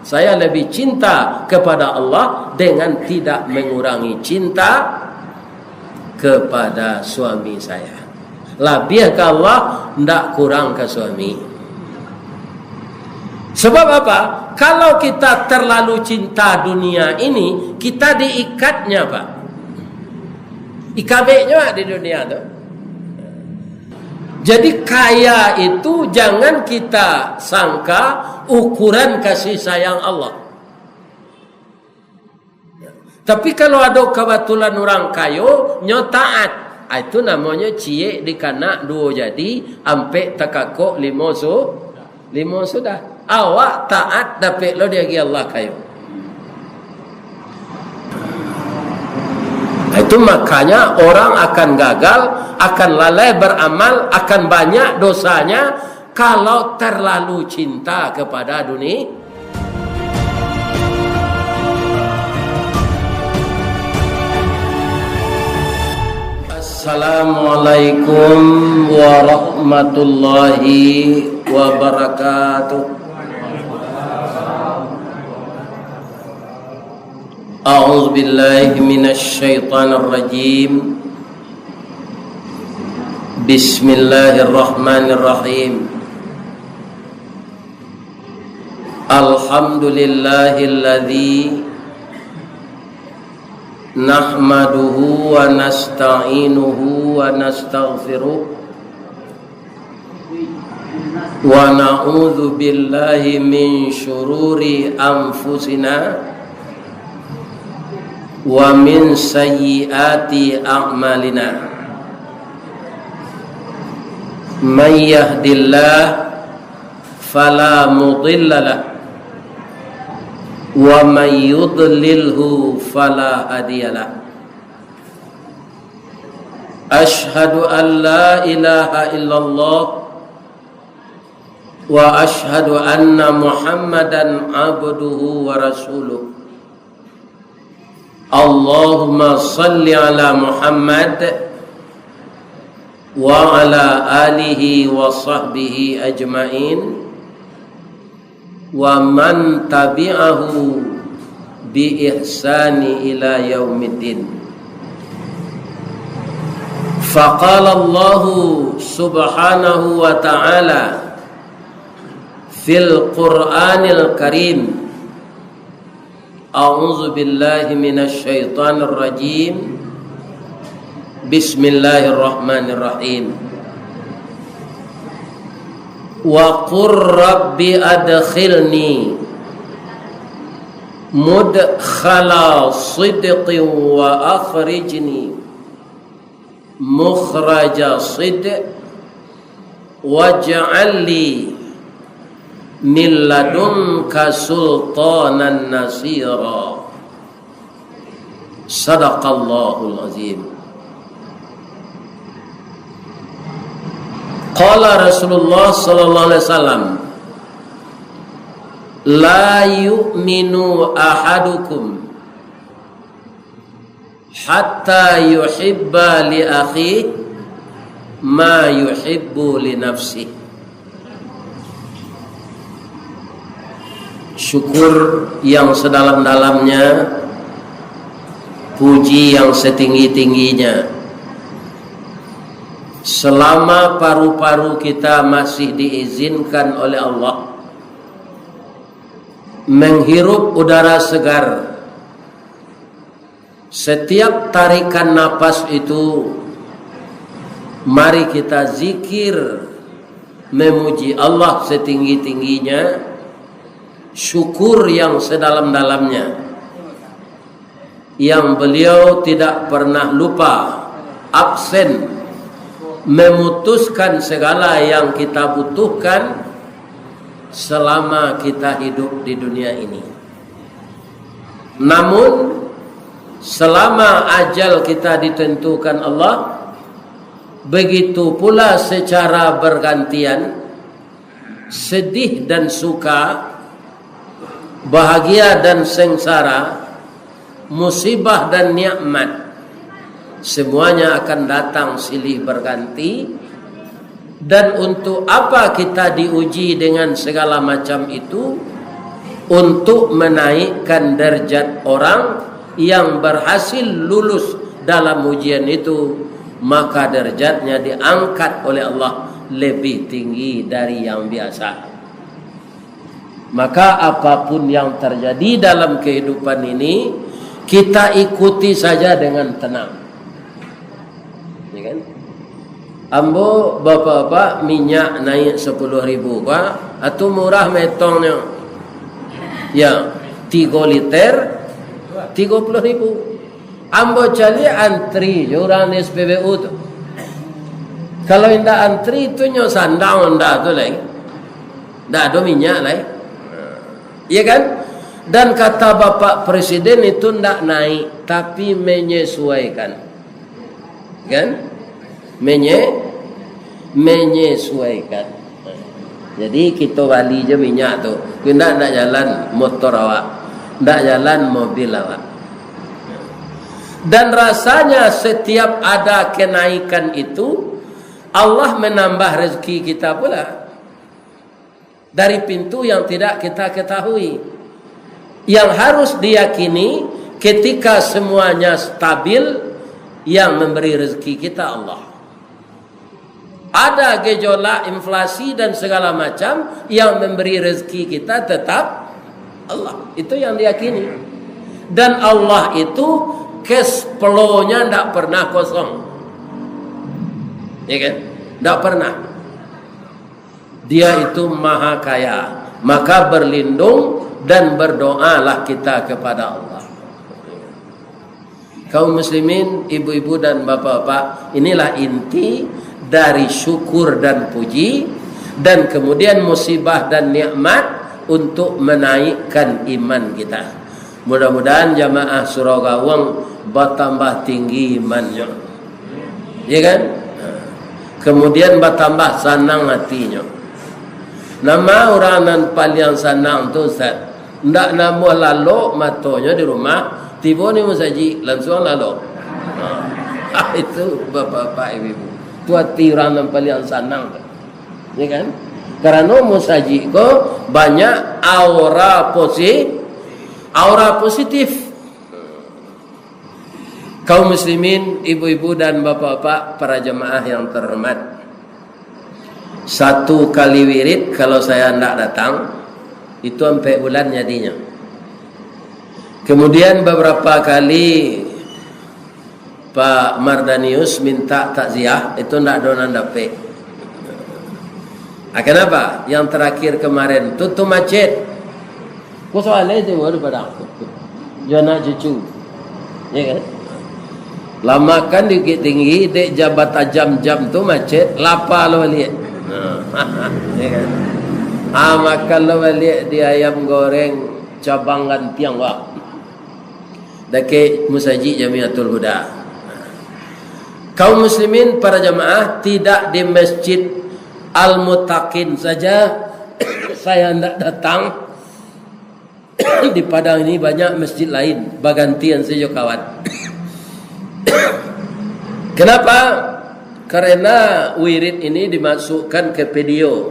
Saya lebih cinta kepada Allah dengan tidak mengurangi cinta kepada suami saya. Lebih ke Allah, tidak kurang ke suami. Sebab apa? Kalau kita terlalu cinta dunia ini, kita diikatnya, Pak. Ikabeknya di dunia itu. Jadi kaya itu jangan kita sangka ukuran kasih sayang Allah. Tapi kalau ada kebetulan orang kayo, nyo taat, itu namanya cie di kanak dua jadi, ampe takakok limo sudah. Awak taat dapat lo dia Allah kayo. Itu makanya orang akan gagal, akan lalai beramal, akan banyak dosanya kalau terlalu cinta kepada dunia. Assalamualaikum warahmatullahi wabarakatuh. A'udzu billahi minasy syaithanir rajim. Bismillahirrahmanirrahim. Alhamdulillahilladzi nahmaduhu wa nasta'inuhu wa nastaghfiruh wa na'udzu billahi min syururi anfusina wa min sayyiati a'malina. Man yahdillah fala mudilla lahu wa man yudlilhu fala hadiya lahu. Ashhadu an la ilaha illallah wa ashhadu anna Muhammadan abduhu wa rasuluh. Allahumma salli ala Muhammad wa ala alihi wa sahbihi ajma'in wa man tabi'ahu bi ihsani ila yaumiddin. Faqala Allah subhanahu wa ta'ala fil Qur'anil Karim, A'udzu billahi minasy syaithanir rajim. Bismillahirrahmanirrahim. Wa qur rabbi adkhilni mudkhala sidqin wa akhrijni mukhraja sidq waj'al li min ladunka sultanan nasira. Sadaqallahul azim. Qala Rasulullah sallallahu alaihi wasallam, la yu'minu ahadukum hatta yuhibba li akhihi ma yuhibbu li nafsihi. Syukur yang sedalam-dalamnya, puji yang setinggi-tingginya, selama paru-paru kita masih diizinkan oleh Allah menghirup udara segar, setiap tarikan napas itu mari kita zikir memuji Allah setinggi-tingginya, syukur yang sedalam-dalamnya, yang beliau tidak pernah lupa, absen, memutuskan segala yang kita butuhkan selama kita hidup di dunia ini. Namun selama ajal kita ditentukan Allah, begitu pula secara bergantian, sedih dan suka, bahagia dan sengsara, musibah dan nikmat, semuanya akan datang silih berganti. Dan untuk apa kita diuji dengan segala macam itu? untuk menaikkan derajat orang yang berhasil lulus dalam ujian itu, maka derajatnya diangkat oleh Allah lebih tinggi dari yang biasa. Maka apapun yang terjadi dalam kehidupan ini, kita ikuti saja dengan tenang. Ya kan? Ambo bapak-bapak minyak naik 10.000 kah? Atau murah metongnya? Ya, 3 liter 30.000. Ambo cari antri orang di SPBU tu. Kalau indah antri itu nyo sandang ndak tu lagi. Ndak ada minyak lagi. Iya kan? Dan kata Bapak Presiden itu ndak naik tapi menyesuaikan. Kan? Menyesuaikan. Jadi kita wali je minyak tu. Kita ndak jalan motor awak. Ndak jalan mobil awak. Dan rasanya setiap ada kenaikan itu, Allah menambah rezeki kita pula dari pintu yang tidak kita ketahui. Yang harus diyakini, ketika semuanya stabil, yang memberi rezeki kita Allah. Ada gejolak inflasi dan segala macam, yang memberi rezeki kita tetap Allah. Itu yang diyakini. Dan Allah itu cash flow-nya tidak pernah kosong. Ya kan? Tidak pernah. Dia itu maha kaya. Maka berlindung dan berdoalah kita kepada Allah. Kaum muslimin, ibu-ibu dan bapak-bapak, inilah inti dari syukur dan puji, dan kemudian musibah dan nikmat untuk menaikkan iman kita. Mudah-mudahan jamaah Surau Gawang bertambah tinggi imannya, ya kan? Kemudian bertambah senang hatinya. Nama orang nan paling senang tu Ustaz, ndak nama lalu matonya di rumah, tiba ni musaji langsung lalu. Itu bapak-bapak ibu-ibu, tu hati orang nan paling senang, ya kan? Karena musaji ko banyak aura positif. Kaum muslimin, ibu-ibu dan bapak-bapak, para jemaah yang terhormat, 1 kali wirid kalau saya tidak datang itu sampai bulan jadinya. Kemudian beberapa kali Pak Mardanius minta takziah, itu tidak ada dapat. Kenapa? Yang terakhir kemarin tutup masjid. Kau soalnya itu baru pada jangan cucu, ya kan? Lama kan di Bukit Tinggi, dek Jabatan jam-jam tu macet, lapar lo balik. Ya kan? Makan lo balik di ayam goreng cabang gantiang wah. Dekat Musaji Jamiatul Huda. Kaum muslimin, para jamaah, tidak di Masjid Al-Mutaqin saja saya hendak datang. Di Padang ini banyak masjid lain, bergantian saja kawan. Kenapa? Karena wirid ini dimasukkan ke video.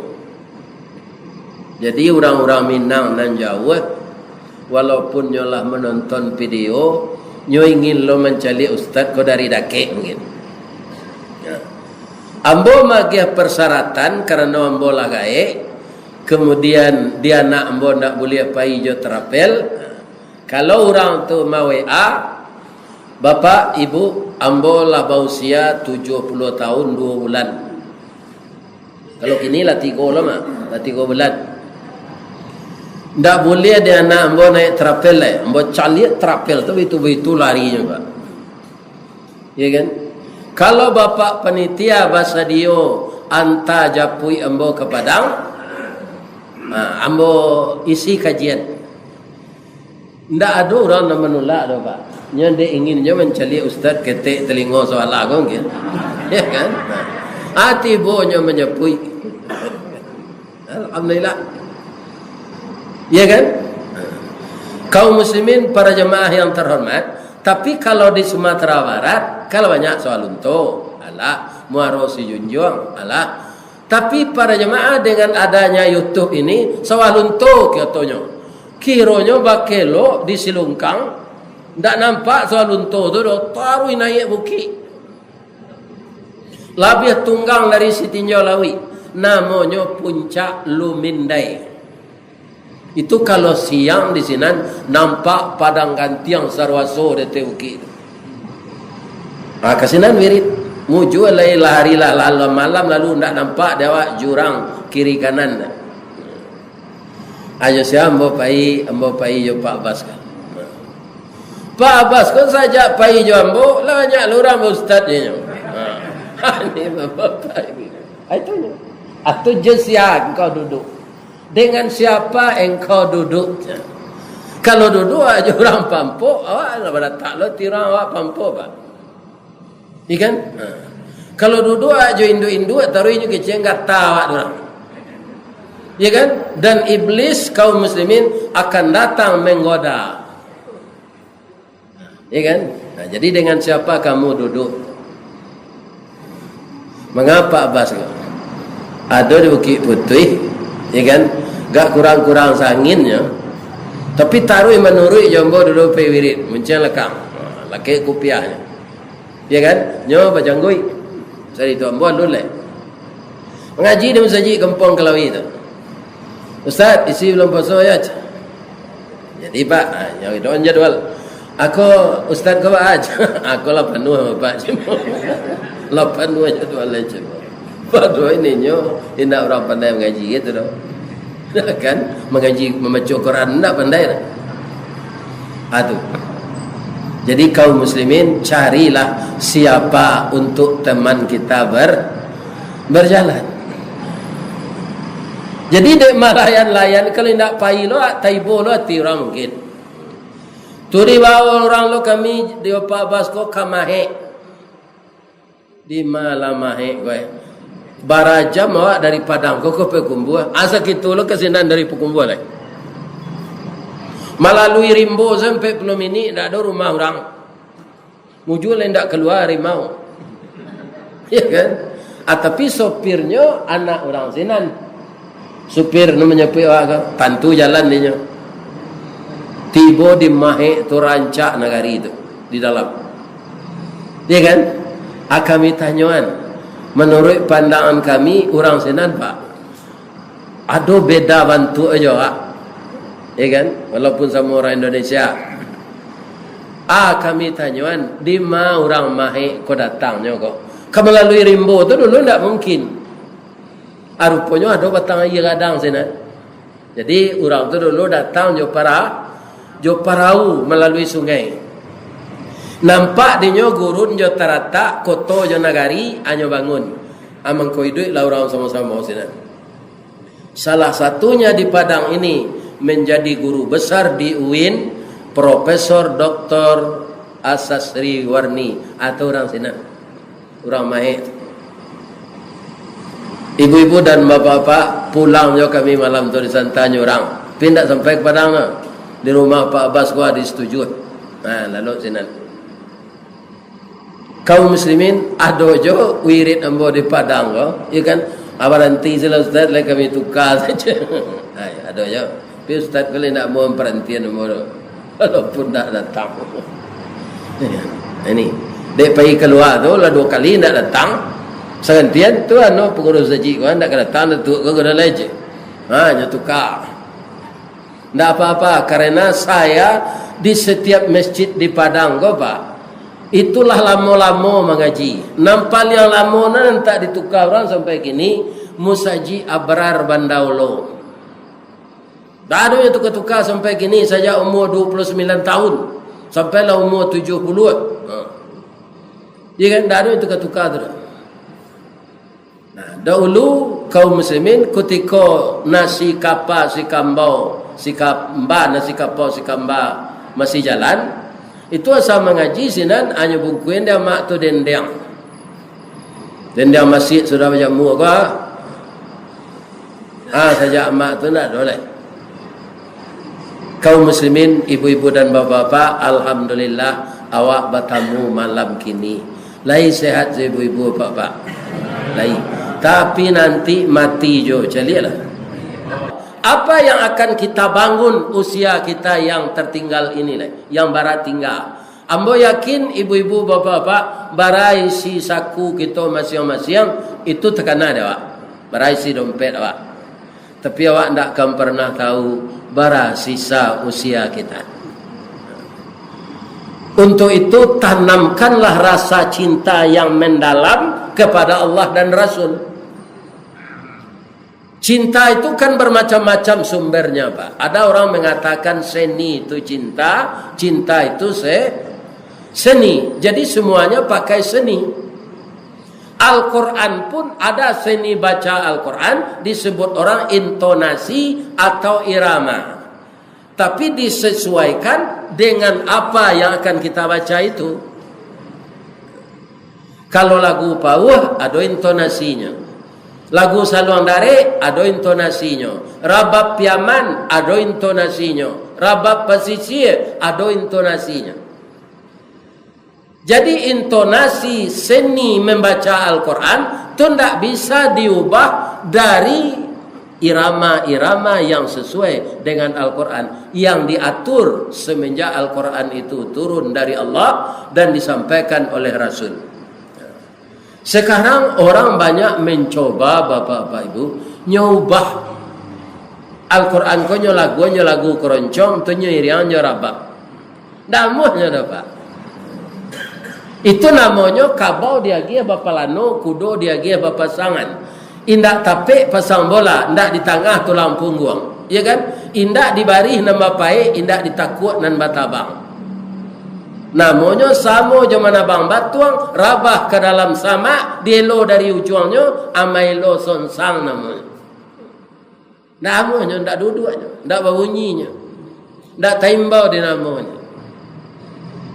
Jadi orang-orang Minang dan Jawa, walaupun nyolah menonton video, nyo ingin lo mencari ustaz ko dari dake mungkin. Ya. Ambo magiah persyaratan karena ambo lagai. Kemudian dia nak ambo nak boleh apa hijau terapel. Kalau orang tu mau WA, bapak ibu ambo lah usia 70 tahun 2 bulan. Kalau kini lah 3 lama, lah 3 bulan. Tak boleh dia nak ambo naik terapel lah. Ambo cari terapel tu betul-betul lari juga. Ya kan? Kalau bapak panitia bahasa dia anta japui ambo ke Padang, ambo isi kajian. Ndak ada orang nak menolak dah pak. Nya dia inginnya mencari ustaz ketek telinga soal agong kan. Ya kan? Hati bonya menyepui. Alhamdulillah. Ya kan? Kaum muslimin, para jemaah yang terhormat, tapi kalau di Sumatera Barat, kalau banyak soal untuk alah muaro si junjung alah. Tapi para jemaah dengan adanya YouTube ini soal untuk katanya. Kiranya bakelo di Silungkang, ndak nampak soal unto tu taruh naik bukit. Labih tunggang dari Sitinjau Lawi, namanya Puncak Lumindai. Itu kalau siang di sini nampak padang gantiang sarwaso di bukit. Kasinan wirid muju alai lahari lalu malam lalu ndak nampak dewa jurang kiri kanan. Ayo saya ambo pai jo Pak Abbas kan. Pak Abbas kan saja pai jo ambo banyak lurang ustaznya. Ini bapak ini. Itu atau jesia engkau duduk. Dengan siapa engkau duduk? Kalau duduk aja orang pampo, awak pada tak lo tirang awak pampo pak. Ikan? Kalau duduk aja indu taruh ini kecil enggak tahu awak orang. Ya kan? Dan iblis kaum muslimin akan datang menggoda. Ya kan? Nah, jadi dengan siapa kamu duduk? Mengapa Abbas? Ada di Bukit Putih, ya kan? Gak kurang-kurang sanginnya. Tapi taruh menurut jombo dulu pe wirid, muncul lekang. Laki kupiahnya. Ya kan? Nyo bajanggui. Sari tu ambo dulu. Mengaji di masjid Kampung Kelawi tu. Ustaz, isi belum puasa ya? Jadi Pak, yang itu jadwal. Aku Ustaz kau aja. Aku lah penuh sama Pak Cimo. Lah penuh jadwal aja. Pak doa ini nyo, tidak orang pandai mengaji gitu dong. Kan mengaji membaca Quran tidak pandai. Aduh. Jadi kaum muslimin carilah siapa untuk teman kita berjalan. Jadi dek malayan-layan kalau tidak pai lo taibo lo tirang mungkin. Turi bawa orang lo kami di Pak Abbas ko kamahe. Di malamahe gue. Barajam awak dari Padang ko pe Kumbuah. Asa gitu lo kesinan dari Kumbuah lah. Melalui Rimbo sampai Pulau Mini tidak ada rumah orang. Mujul tidak keluar rimau. Ya kan? Tapi sopirnya anak orang sinan. Supir namanya awak pantu jalan dia. Tiba di Mahe tu rancak negari itu di dalam. Ya kan? Kami tanyaan. Menurut pandangan kami orang sinan Pak, ada beda bantu aja Pak. Ya kan? Walaupun sama orang Indonesia. Kami tanyaan, di mana orang Mahe kau datangnya kok? Kau melalui Rimbo tu dulu tidak mungkin. Rupanya ada batang air kadang sana. Jadi orang tu dulu datang jo parau melalui sungai. Nampak dinyo gurun jo tarata koto jo nagari anyo bangun. Amang ko idui lah orang sama-sama sana. Salah satunya di Padang ini menjadi guru besar di UIN, Profesor Dr. Asasri Warni atau orang sana. Orang Mahe. Ibu-ibu dan bapak-bapak pulang jo kami malam tu di Santanya orang. Pindah sampai ke Padang lah. Di rumah Pak Abbas gua disetujui. Lalu sinan. Kaum muslimin ada jo wirid ambo di Padang ko. Ya kan? Nanti sila Ustaz lah kami tukar saja. Ada jo. Tapi Ustaz kalau nak mau perhentian ambo. Walaupun tak datang. Ini. Dek pergi keluar tu lah 2 kali tak datang. Segantian tu pengurus haji ko ndak datang tu ko dah lece. Nya tukar. Ndak apa-apa karena saya di setiap masjid di Padang ko Pak. Itulah lama-lama mengaji. Nampal yang lama tak ditukar orang sampai kini Musaji Abrar Bandaulo. Tak ada yang tukar-tukar sampai kini saja umur 29 tahun. Sampailah umur 70. Ya kan tak ada yang tukar-tukar tu. Nah, dahulu kaum muslimin ketika nasi kapau, nasi kapau masih jalan, itu asal mengaji sinan hanya bungkuin dia mak tu dendang. Dendang masjid sudah berjamu ke? Saja mak tu nak boleh. Kaum muslimin, ibu-ibu dan bapak-bapak, alhamdulillah awak bertamu malam kini. Lai sehat ibu-ibu bapak-bapak. Lai. Tapi nanti mati jo calilah. Apa yang akan kita bangun usia kita yang tertinggal ini lah, yang barat tinggal. Ambo yakin ibu-ibu bapak-bapak barai si saku kita masing-masing itu tekana dah, Pak. Barai si dompet, Pak. Tapi awak tak akan pernah tahu bara sisa usia kita. Untuk itu tanamkanlah rasa cinta yang mendalam kepada Allah dan Rasul. Cinta itu kan bermacam-macam sumbernya, Pak. Ada orang mengatakan seni itu cinta, cinta itu seni. Jadi semuanya pakai seni. Al-Quran pun ada seni baca Al-Quran, disebut orang intonasi atau irama. Tapi disesuaikan dengan apa yang akan kita baca itu. Kalau lagu pauh, ada intonasinya. Lagu Saluang Dare ada intonasinya. Rabab Piaman ada intonasinya. Rabab Pesisir ada intonasinya. Jadi intonasi seni membaca Al-Quran itu tidak bisa diubah dari irama-irama yang sesuai dengan Al-Quran, yang diatur semenjak Al-Quran itu turun dari Allah dan disampaikan oleh Rasul. Sekarang orang banyak mencoba, bapak-bapak ibu, nyubah Al-Quran ko lagu keroncong tu irian rabak. Damuhnya dapat. Itu namanya kabau dia gia bapa lano, kudo dia gia bapa sangan. Indak tape pasang bola, indak di tengah tulang punggung. Ya kan? Indak dibarih nama pae, indak ditakut nan batabang. Namanya samo zaman abang batuang rabah ke dalam sama dielo dari ujungnya amailo sonsang namanya ndak dua-duanya, ndak berbunyinya, ndak taimbau di namanya,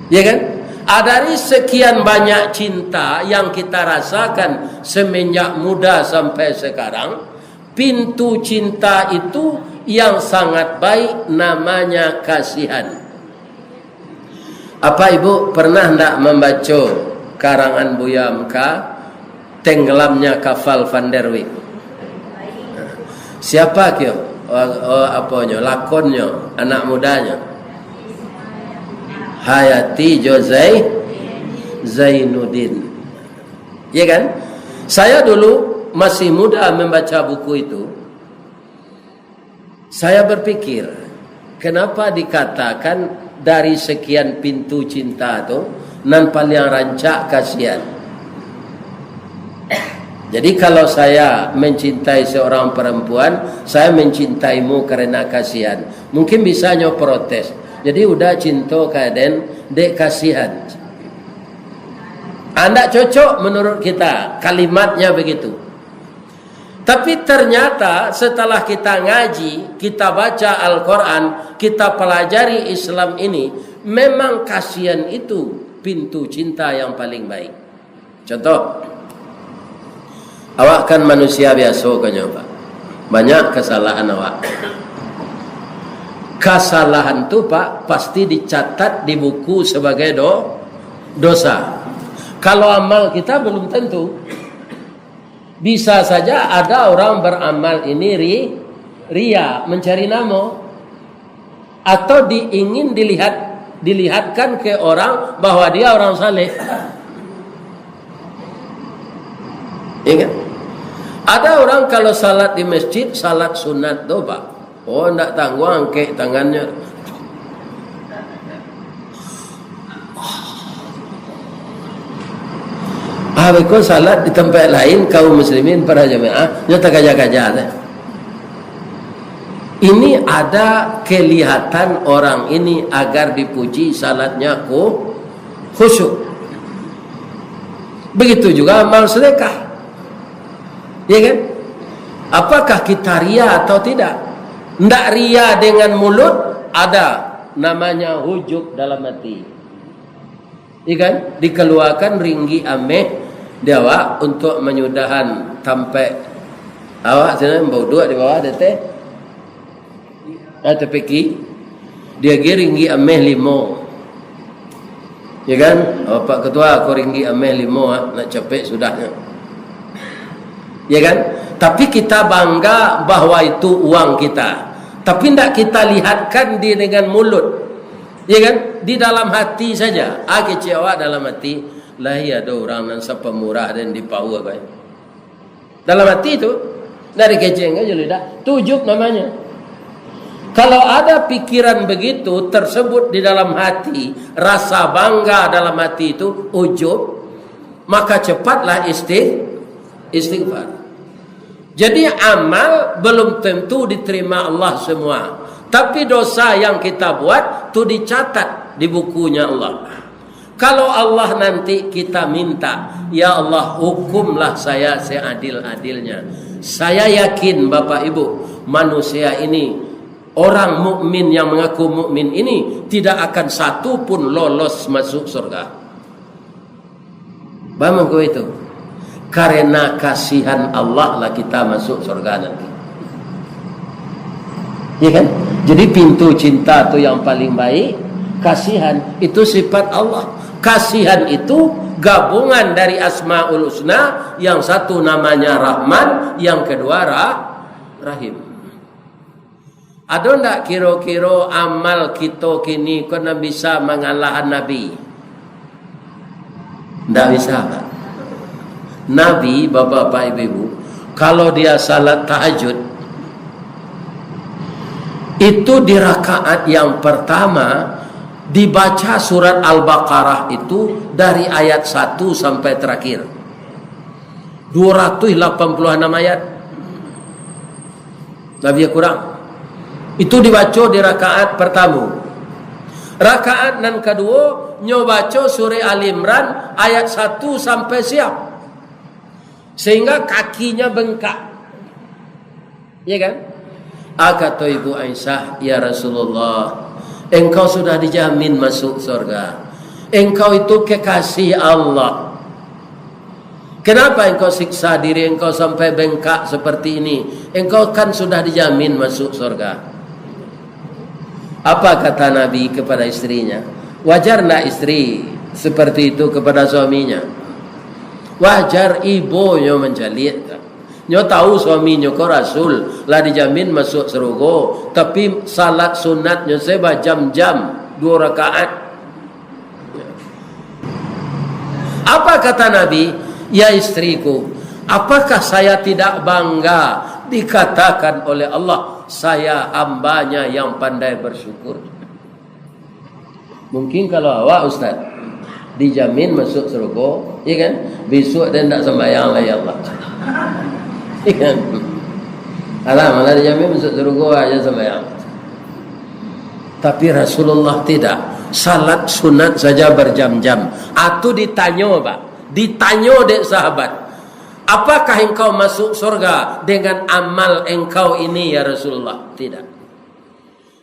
ya kan? Dari sekian banyak cinta yang kita rasakan semenjak muda sampai sekarang, pintu cinta itu yang sangat baik namanya kasihan. Apa ibu pernah hendak membaca karangan Buya Mka Tenggelamnya Kapal Van der Wijk? Siapa kyo? Apanya? Lakonnya, anak mudanya. Hayati Jozai Zainuddin. Ya kan? Saya dulu masih muda membaca buku itu. Saya berpikir, kenapa dikatakan dari sekian pintu cinta itu nan paling rancak kasihan. Jadi kalau saya mencintai seorang perempuan, saya mencintaimu karena kasihan. Mungkin bisa nyo protes. Jadi udah cinta kaden dek kasihan. Anda cocok menurut kita kalimatnya begitu. Tapi ternyata setelah kita ngaji, kita baca Al-Quran, kita pelajari Islam ini, memang kasihan itu pintu cinta yang paling baik. Contoh, awak kan manusia biasa kan Pak. Banyak kesalahan awak. Kesalahan itu Pak pasti dicatat di buku sebagai dosa. Kalau amal kita belum tentu. Bisa saja ada orang beramal ini ria, mencari nama, atau ingin dilihatkan ke orang bahwa dia orang saleh. Ya kan? Ada orang kalau salat di masjid, salat sunat tuh Pak. Oh, enggak tanggung angke tangannya. Kalau salat di tempat lain kaum muslimin para jemaah nyata kaja-kaja. Ini ada kelihatan orang ini agar dipuji salatnya khusyuk. Begitu juga amal sedekah. Ya kan? Apakah kita ria atau tidak? Ndak ria dengan mulut, ada namanya hujuk dalam hati. Ya kan? Dikeluarkan ringgi ameh dia awak untuk menyudahan sampai awak sana bau dua di bawah dete tepeki dia ringgi ameh limo, ya kan? Pak ketua aku ringgi ameh limo nak capek sudahnya, ya kan? Tapi kita bangga bahwa itu uang kita. Tapi tidak kita lihatkan dia dengan mulut. Ya kan? Di dalam hati saja. Kecewa dalam hati. Lah ya ada orang yang siapa murah dan dipawa kan. Dalam hati itu dari keceng aja lidah. Tujub namanya. Kalau ada pikiran begitu tersebut di dalam hati, rasa bangga dalam hati itu ujub, maka cepatlah istighfar. Jadi amal belum tentu diterima Allah semua. Tapi dosa yang kita buat itu dicatat di bukunya Allah. Kalau Allah nanti kita minta, ya Allah hukumlah saya seadil-adilnya. Saya yakin Bapak Ibu, manusia ini, orang mukmin yang mengaku mukmin ini tidak akan satu pun lolos masuk surga. Bagaimana itu? Karena kasihan Allah lah kita masuk surga nanti. Ya kan? Jadi pintu cinta itu yang paling baik. Kasihan itu sifat Allah. Kasihan itu gabungan dari Asmaul Husna. Yang satu namanya Rahman, yang kedua Rahim. Ada ndak kira-kira amal kita kini kena bisa mengalahkan Nabi? Ndak bisa, Pak. Nabi, bapak-bapak, ibu-ibu, kalau dia salat tahajud, itu di rakaat yang pertama dibaca surat Al-Baqarah itu dari ayat 1 sampai terakhir. 286 ayat. Nabi kurang. Itu dibaca di rakaat pertama. Rakaat yang kedua nyobaca surah Al-Imran ayat 1 sampai siap. Sehingga kakinya bengkak. Ya kan? Kata Ibu Aisyah, ya Rasulullah, engkau sudah dijamin masuk surga. Engkau itu kekasih Allah. Kenapa engkau siksa diri engkau sampai bengkak seperti ini? Engkau kan sudah dijamin masuk surga. Apa kata Nabi kepada istrinya? Wajar nak istri seperti itu kepada suaminya? Wajar ibunya menjalit. Nyo tahu suaminya ko Rasul lah dijamin masuk surga, tapi salat sunatnya seba jam-jam 2 rakaat. Apa kata Nabi? Ya istriku, apakah saya tidak bangga dikatakan oleh Allah saya hambanya yang pandai bersyukur? Mungkin kalau awak Ustaz dijamin masuk surga, ya kan? Besok dia tak sembahyang lah ya Allah. Ya kan? Alah, malah dijamin masuk surga aja sembahyang. Tapi Rasulullah tidak. Salat sunat saja berjam-jam. Atau ditanya, Pak. Ditanya dek sahabat, apakah engkau masuk surga dengan amal engkau ini ya Rasulullah? Tidak.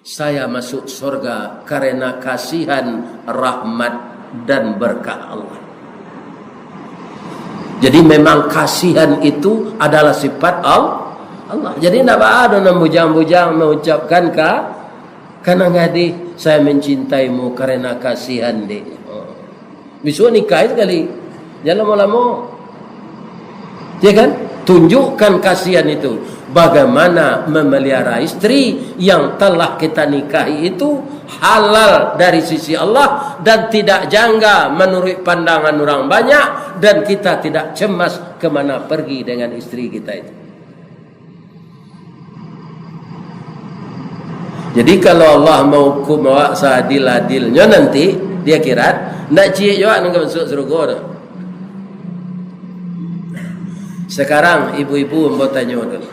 Saya masuk surga karena kasihan, rahmat dan berkah Allah. Jadi memang kasihan itu adalah sifat Allah. Jadi tidak ada nak bujang-bujang mengucapkan karena ngadi saya mencintaimu karena kasihan dek. Besok nikah sekali, jangan lama-lama. Ya kan? Tunjukkan kasihan itu. Bagaimana memelihara istri yang telah kita nikahi itu halal dari sisi Allah dan tidak jangga menurut pandangan orang banyak, dan kita tidak cemas kemana pergi dengan istri kita itu. Jadi kalau Allah mau hukum awak seadil-adilnya nanti dia kira nak cie juga nak masuk surga. Sekarang ibu-ibu mau tanya dulu.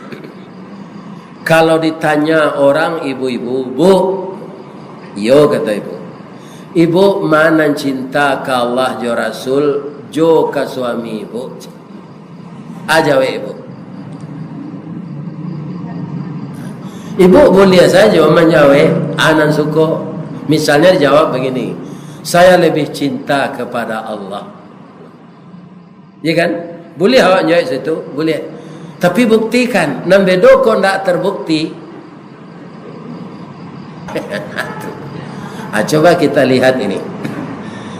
Kalau ditanya orang ibu-ibu, Bu, yo kata ibu, ibu mana cinta ke Allah jo Rasul jo ke suami ibu? Aja we ibu. Ibu boleh saja menjawab anan suko. Misalnya dijawab begini, saya lebih cinta kepada Allah. Ya kan? Boleh awak jawab situ? Boleh. Tapi buktikan. Nambedo kau tidak terbukti. Coba kita lihat ini.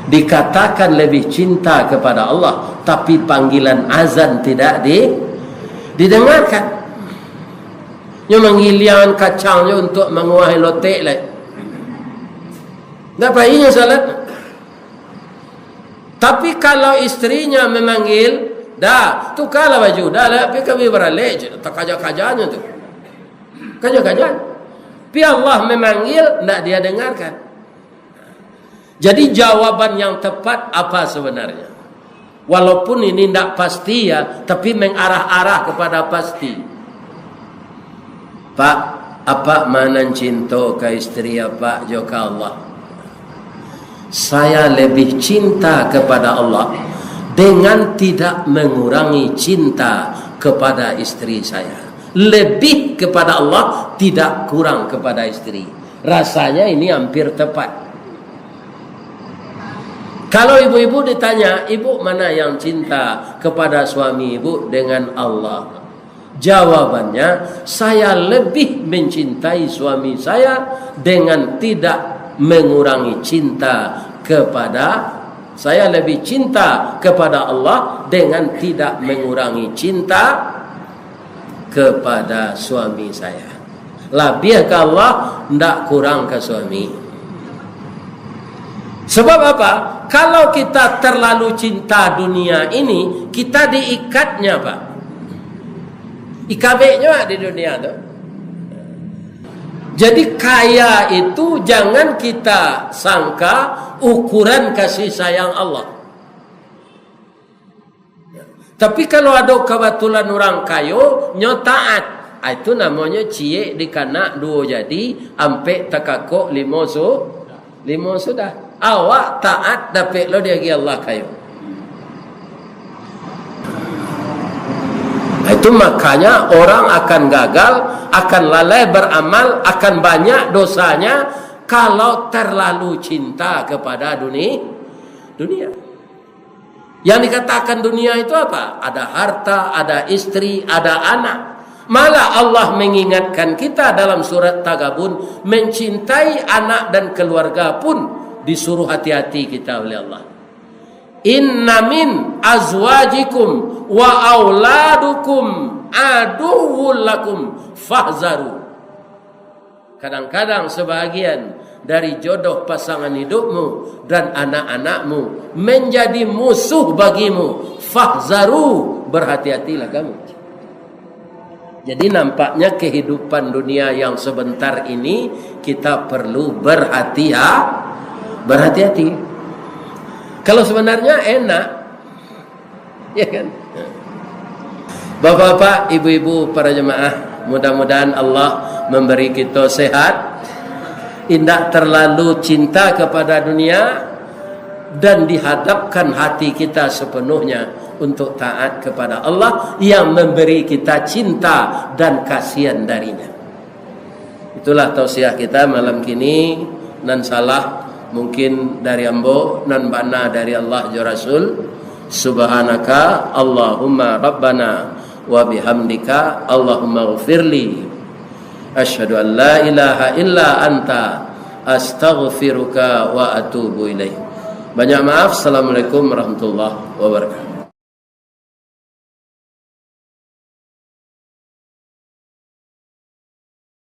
Dikatakan lebih cinta kepada Allah, tapi panggilan azan tidak Didengarkan. Nyo menggilian kacangnya untuk menguahi lotek lah. Tak payahnya salat. Tapi kalau istrinya memanggil, dah, tukarlah baju, dah lah, pergi kami beralih, tak kajak-kajanya tu. Kajak-kajak. Tapi Allah memanggil, tak dia dengarkan. Jadi jawaban yang tepat apa sebenarnya? Walaupun ini tidak pasti ya, tapi mengarah-arah kepada pasti. Pak, apa mana cinta ke istri apa juga Allah? Saya lebih cinta kepada Allah dengan tidak mengurangi cinta kepada istri saya. Lebih kepada Allah, tidak kurang kepada istri. Rasanya ini hampir tepat. Kalau ibu-ibu ditanya, ibu mana yang cinta kepada suami ibu dengan Allah? Jawabannya, saya lebih mencintai suami saya dengan tidak mengurangi cinta kepada, saya lebih cinta kepada Allah dengan tidak mengurangi cinta kepada suami saya. Lebih ke Allah, tidak kurang ke suami. Sebab apa? Kalau kita terlalu cinta dunia ini, kita diikatnya Pak. Ikabeknya di dunia tu. Jadi kaya itu jangan kita sangka ukuran kasih sayang Allah. Tapi kalau ada kebetulan orang kayo, nyo taat, itu namanya cie dikanak dua jadi, ampe takakok limo sudah. Awak taat dapat lo dia Allah kayo. Itu makanya orang akan gagal, akan lalai beramal, akan banyak dosanya kalau terlalu cinta kepada dunia. Yang dikatakan dunia itu apa? Ada harta, ada istri, ada anak. Malah Allah mengingatkan kita dalam surat Tagabun, mencintai anak dan keluarga pun disuruh hati-hati kita oleh Allah. Inna min azwajikum wa auladukum aduwwul lakum fahzaru. Kadang-kadang sebahagian dari jodoh pasangan hidupmu dan anak-anakmu menjadi musuh bagimu. Fahzaru, berhati-hatilah kamu. Jadi nampaknya kehidupan dunia yang sebentar ini kita perlu berhati-hati. Kalau sebenarnya enak, ya kan? Bapak-bapak, ibu-ibu, para jemaah, mudah-mudahan Allah memberi kita sehat, tidak terlalu cinta kepada dunia, dan dihadapkan hati kita sepenuhnya untuk taat kepada Allah yang memberi kita cinta dan kasihan darinya. Itulah tausiah kita malam kini. Nan salah mungkin dari ambo, nan bana dari Allah ya Rasul. Subhanaka Allahumma Rabbana wa bihamdika Allahumma ghfirli. Asyhadu an la ilaha illa anta astaghfiruka wa atubu ilaih. Banyak maaf. Assalamualaikum warahmatullahi wabarakatuh.